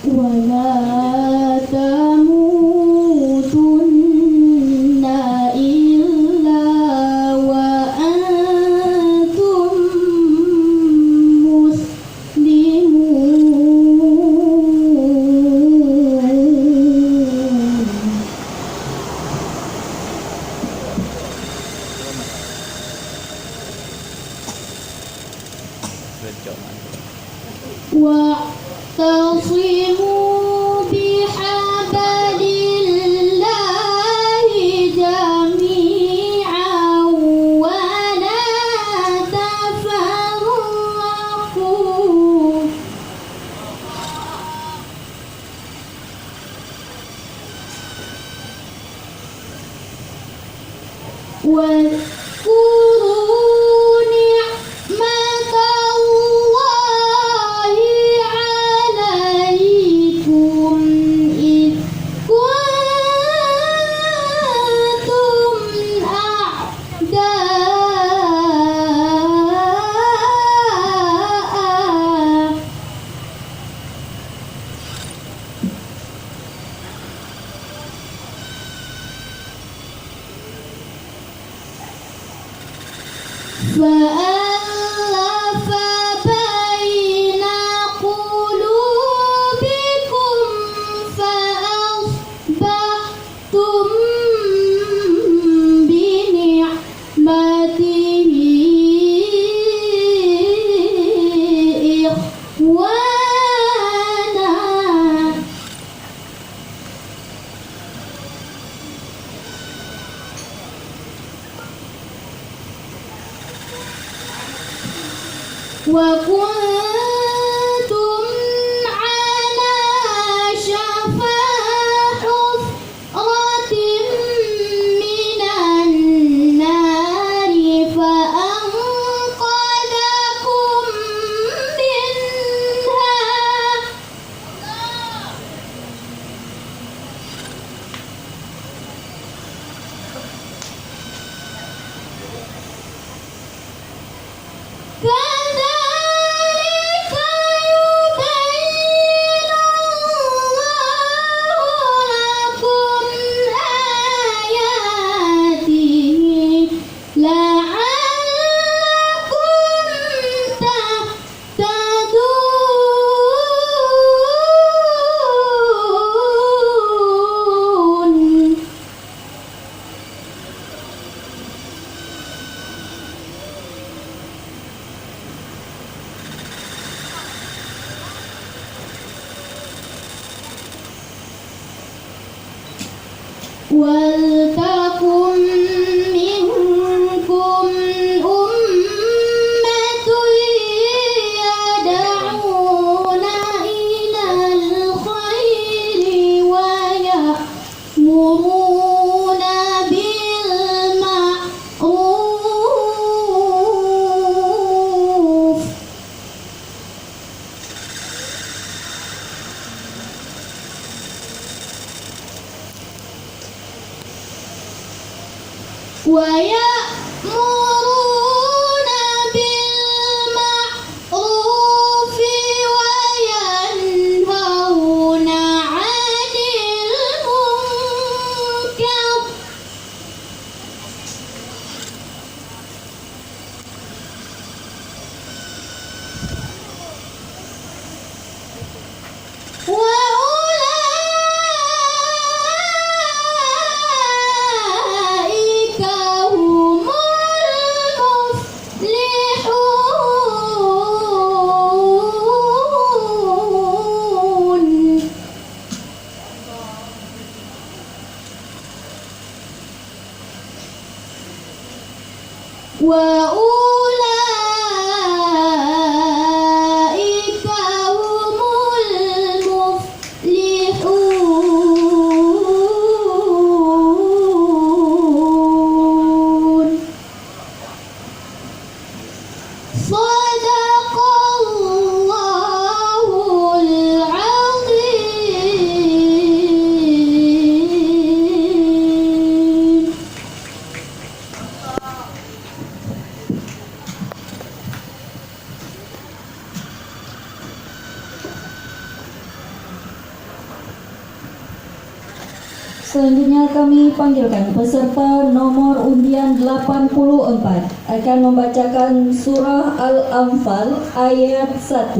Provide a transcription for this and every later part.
ولا تموتن إلا وأنتم مسلمون واعتصموا بحبل الله جميعا ولا تفرقوا واذكروا نعمة الله عليكم إذ كنتم أعداء فألف بين قلوبكم فأصبحتم بنعمته إخوانا وكنتم على شفا حفرة من النار فأنقذكم منها كذلك يبين الله لكم آياته لعلكم تهتدون ولتكن منكم أمة يدعون إلى الخير ويأمرون بالمعروف ويأمرون بالمعروف وينهون عن المنكر وأولئك هم المفلحون وأولئك هم المفلحون صدق الله العظيم. Selanjutnya kami panggilkan peserta nomor undian 84 akan membacakan surah Al-Anfal ayat 1.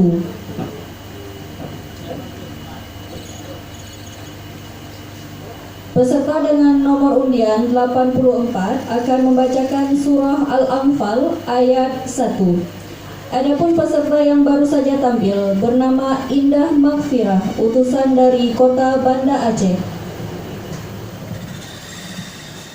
Peserta dengan nomor undian 84 akan membacakan surah Al-Anfal ayat 1. Adapun peserta yang baru saja tampil bernama Indah Magfirah, utusan dari Kota Banda Aceh.